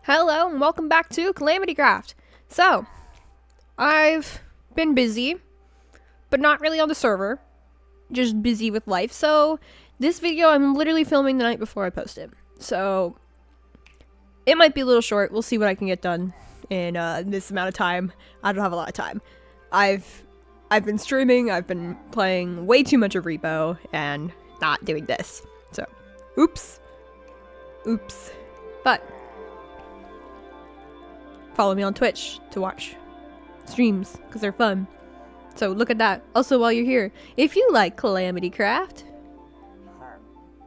Hello and welcome back to Calamity Craft. So, I've been busy, but not really on the server, just busy with life. So, this video I'm literally filming the night before I post it. So, it might be a little short. We'll see what I can get done in this amount of time. I don't have a lot of time. I've been streaming, I've been playing way too much of Repo, and not doing this. So, oops. But follow me on Twitch to watch streams, because they're fun. So look at that. Also, while you're here, if you like Calamity Craft,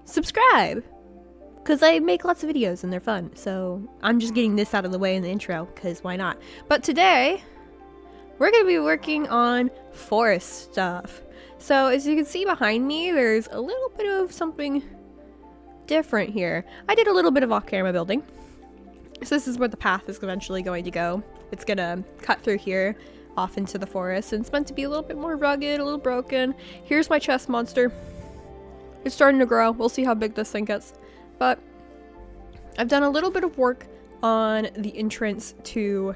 subscribe! Because I make lots of videos and they're fun. So I'm just getting this out of the way in the intro, because why not? But today, we're going to be working on forest stuff. So as you can see behind me, there's a little bit of something different here. I did a little bit of off-camera building. So this is where the path is eventually going to go. It's gonna cut through here, off into the forest, and it's meant to be a little bit more rugged, a little broken. Here's my chest monster. It's starting to grow. We'll see how big this thing gets. But I've done a little bit of work on the entrance to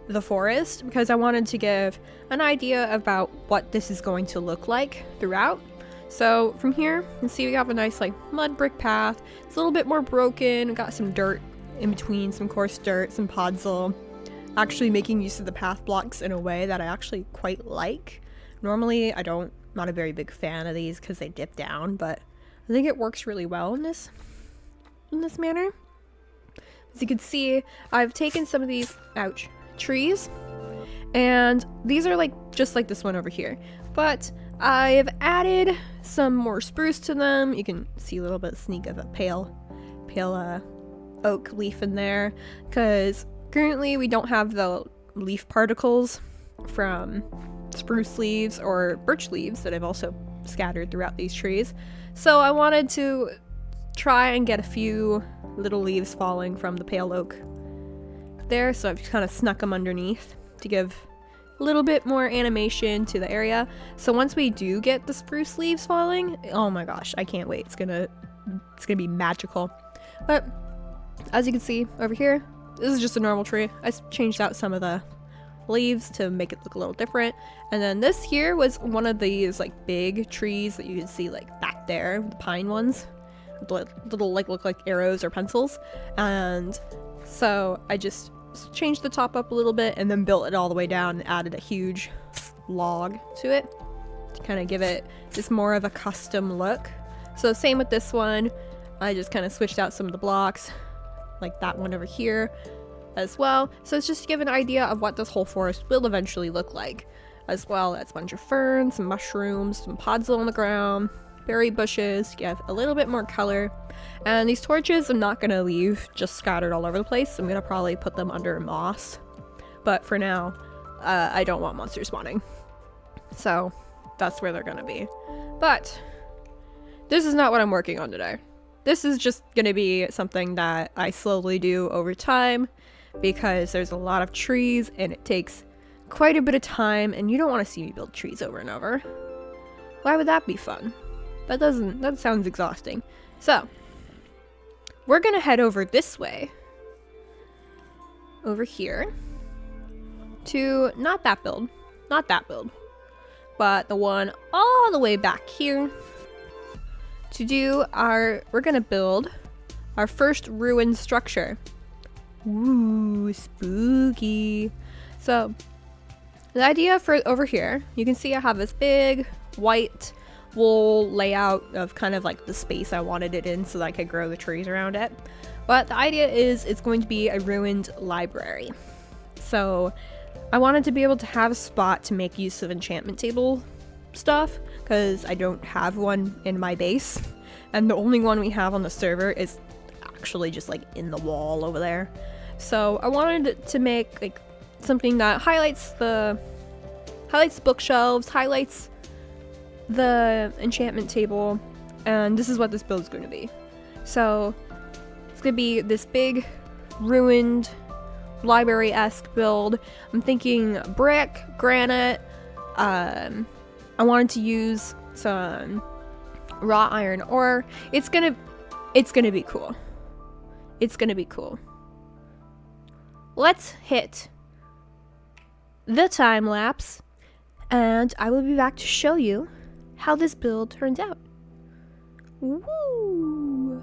the forest because I wanted to give an idea about what this is going to look like throughout. So from here, you can see we have a nice like mud brick path. It's a little bit more broken. Got some dirt in between, some coarse dirt, some podzol. Actually making use of the path blocks in a way that I actually quite like. Normally not a very big fan of these because they dip down, but I think it works really well in this manner. As you can see, I've taken some of these trees, and these are just like this one over here, but I've added some more spruce to them. You can see a little bit of sneak of a pale oak leaf in there, because currently we don't have the leaf particles from spruce leaves or birch leaves that I've also scattered throughout these trees. So I wanted to try and get a few little leaves falling from the pale oak there, so I've just kind of snuck them underneath to give a little bit more animation to the area. So once we do get the spruce leaves falling, oh my gosh, I can't wait. It's gonna be magical. But as you can see over here, this is just a normal tree. I changed out some of the leaves to make it look a little different. And then this here was one of these like big trees that you can see like back there, the pine ones. Little like look like arrows or pencils. And so I just changed the top up a little bit and then built it all the way down and added a huge log to it to kind of give it just more of a custom look. So same with this one. I just kind of switched out some of the blocks, like that one over here as well. So it's just to give an idea of what this whole forest will eventually look like, as well as a bunch of ferns, some mushrooms, some podzol on the ground, berry bushes to give a little bit more color. And these torches I'm not gonna leave just scattered all over the place. I'm gonna probably put them under moss, but for now I don't want monsters spawning, so that's where they're gonna be. But this is not what I'm working on today. This is just gonna be something that I slowly do over time, because there's a lot of trees and it takes quite a bit of time, and you don't want to see me build trees over and over. Why would that be fun? That sounds exhausting. So we're gonna head over this way, over here, to not that build, but the one all the way back here, we're gonna build our first ruined structure. Ooh, spooky. So the idea for over here, you can see I have this big white wool layout of kind of like the space I wanted it in so that I could grow the trees around it. But the idea is it's going to be a ruined library. So I wanted to be able to have a spot to make use of enchantment table stuff, because I don't have one in my base, and the only one we have on the server is actually just like in the wall over there. So I wanted to make like something that highlights the bookshelves, highlights the enchantment table, and this is what this build is going to be. So it's going to be this big ruined library-esque build. I'm thinking brick, granite. I wanted to use some raw iron ore. It's gonna be cool. It's gonna be cool. let's hit the time lapse, and I will be back to show you how this build turned out. Woo!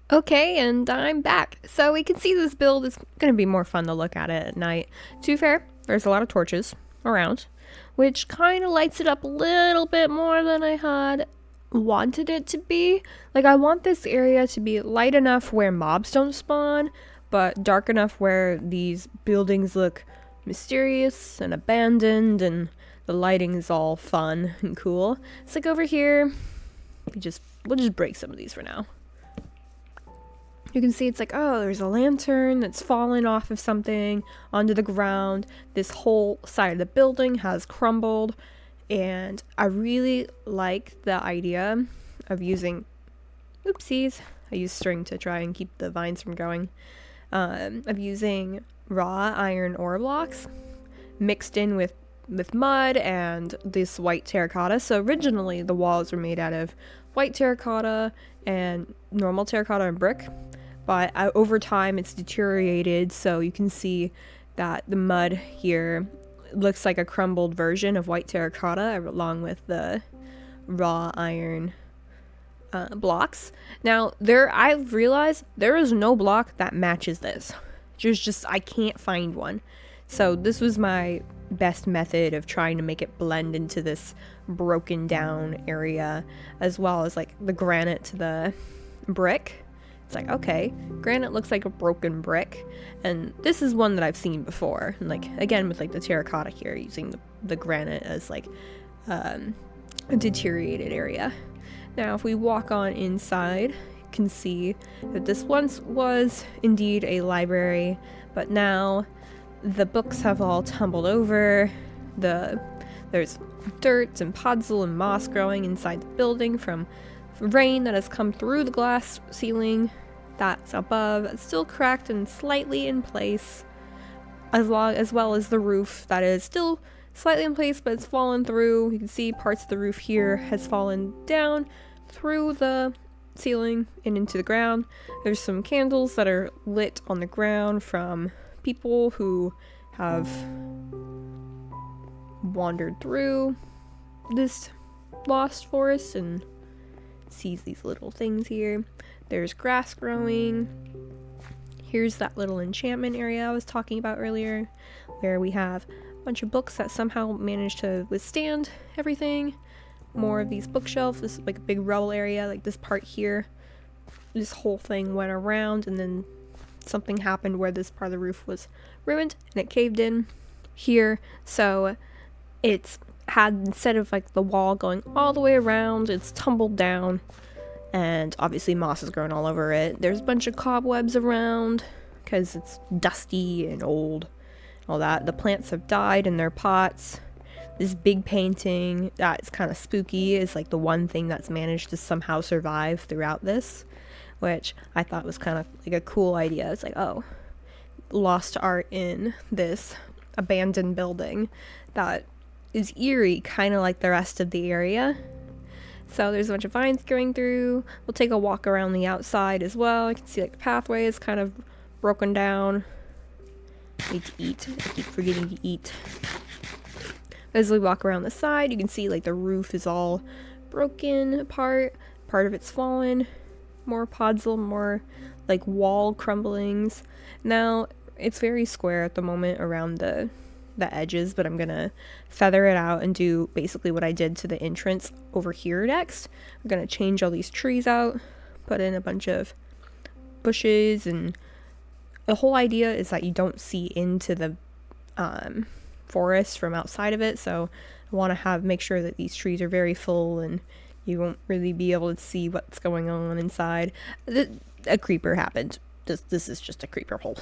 Okay, and I'm back. So we can see this build is going to be more fun to look at it at night. To be fair, there's a lot of torches around, which kind of lights it up a little bit more than I had wanted it to be. Like, I want this area to be light enough where mobs don't spawn, but dark enough where these buildings look mysterious and abandoned, and the lighting is all fun and cool. It's like over here, we'll just break some of these for now. You can see it's like, oh, there's a lantern that's fallen off of something onto the ground. This whole side of the building has crumbled, and I really like the idea of using, oopsies, I used string to try and keep the vines from going, of using raw iron ore blocks mixed in with mud and this white terracotta. So originally the walls were made out of white terracotta and normal terracotta and brick, but over time it's deteriorated, so you can see that the mud here looks like a crumbled version of white terracotta along with the raw iron blocks. Now I've realized there is no block that matches this. I can't find one. So this was my best method of trying to make it blend into this broken down area, as well as like the granite to the brick. It's like, okay, granite looks like a broken brick, and this is one that I've seen before, and like again with like the terracotta here, using the granite as like a deteriorated area. Now if we walk on inside, you can see that this once was indeed a library, but now the books have all tumbled over. There's dirt and puddle and moss growing inside the building from rain that has come through the glass ceiling that's above. It's still cracked and slightly in place, as well as the roof that is still slightly in place, but it's fallen through. You can see parts of the roof here has fallen down through the ceiling and into the ground. There's some candles that are lit on the ground from people who have wandered through this lost forest and sees these little things here. There's grass growing. Here's that little enchantment area I was talking about earlier, where we have a bunch of books that somehow managed to withstand everything. More of these bookshelves. This is like a big rubble area, like this part here. This whole thing went around, and then something happened where this part of the roof was ruined and it caved in here. So it's had, instead of like the wall going all the way around, it's tumbled down, and obviously moss has grown all over it. There's a bunch of cobwebs around because it's dusty and old, all that. The plants have died in their pots. This big painting that's kind of spooky is like the one thing that's managed to somehow survive throughout this, which I thought was kind of like a cool idea. It's like, oh, lost art in this abandoned building that is eerie, kind of like the rest of the area. So there's a bunch of vines going through. We'll take a walk around the outside as well. You can see like the pathway is kind of broken down. I need to eat. I keep forgetting to eat. As we walk around the side, you can see like the roof is all broken apart. Part of it's fallen. More puddle, more like wall crumblings. Now, it's very square at the moment around the edges, but I'm gonna feather it out and do basically what I did to the entrance over here next. I'm gonna change all these trees out, put in a bunch of bushes, and the whole idea is that you don't see into the forest from outside of it, so I want to make sure that these trees are very full and you won't really be able to see what's going on inside. A creeper happened. This is just a creeper hole.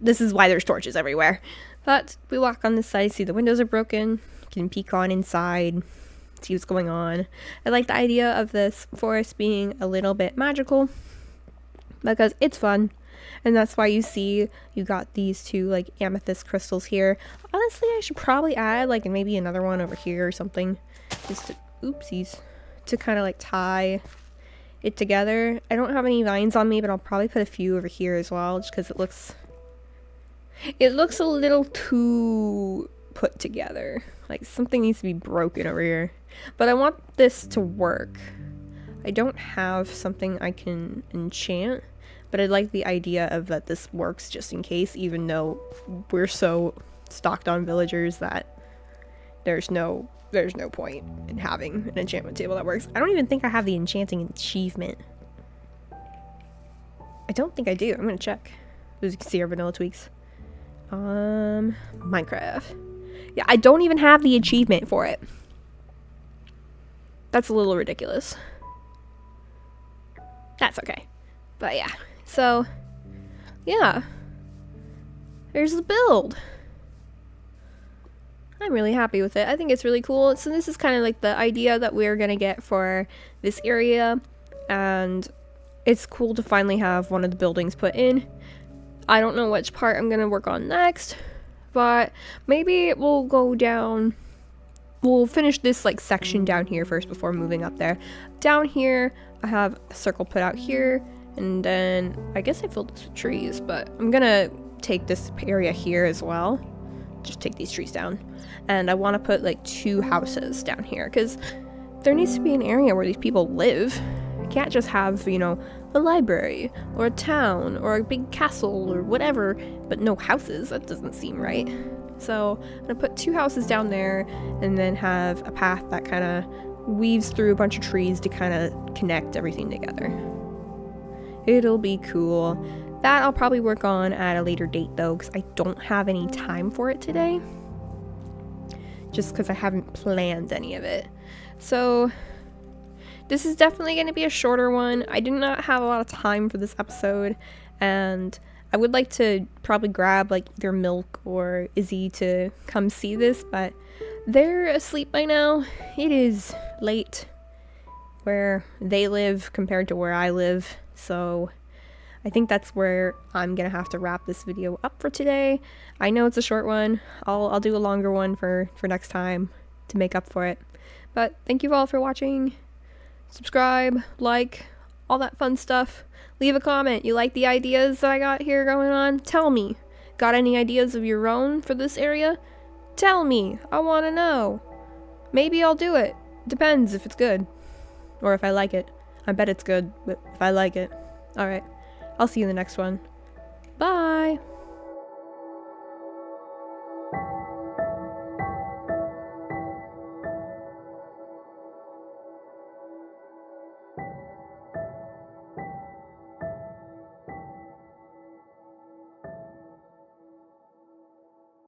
This is why there's torches everywhere. But we walk on this side, see the windows are broken, you can peek on inside, see what's going on. I like the idea of this forest being a little bit magical because it's fun. And that's why you got these two like amethyst crystals here. Honestly, I should probably add like maybe another one over here or something. Just to, oopsies. To kind of like tie it together. I don't have any vines on me, but I'll probably put a few over here as well, just because it looks a little too put together. Like something needs to be broken over here. But I want this to work. I don't have something I can enchant, but I like the idea of that this works just in case, even though we're so stocked on villagers that there's no point in having an enchantment table that works. I don't even think I have the enchanting achievement. I don't think I do. I'm gonna check. As you can see, our vanilla tweaks. Minecraft. Yeah, I don't even have the achievement for it. That's a little ridiculous. That's okay. But yeah. So, yeah. There's the build. I'm really happy with it. I think it's really cool. So this is kind of like the idea that we're gonna get for this area, and it's cool to finally have one of the buildings put in. I don't know which part I'm gonna work on next, but maybe we'll go down, we'll finish this like section down here first before moving up there. Down here I have a circle put out here, and then I guess I filled this with trees, but I'm gonna take this area here as well. Just take these trees down, and I want to put like 2 houses down here because there needs to be an area where these people live. You can't just have, you know, a library or a town or a big castle or whatever, but no houses. That doesn't seem right. So I'm gonna put 2 houses down there and then have a path that kind of weaves through a bunch of trees to kind of connect everything together. It'll be cool. That I'll probably work on at a later date though, because I don't have any time for it today. Just because I haven't planned any of it. So this is definitely going to be a shorter one. I did not have a lot of time for this episode, and I would like to probably grab like either Milk or Izzy to come see this, but they're asleep by now. It is late where they live compared to where I live, so I think that's where I'm gonna have to wrap this video up for today. I know it's a short one. I'll do a longer one for next time to make up for it. But thank you all for watching. Subscribe, like, all that fun stuff. Leave a comment. You like the ideas that I got here going on? Tell me. Got any ideas of your own for this area? Tell me. I want to know. Maybe I'll do it. Depends if it's good. Or if I like it. I bet it's good, but if I like it. Alright. I'll see you in the next one. Bye!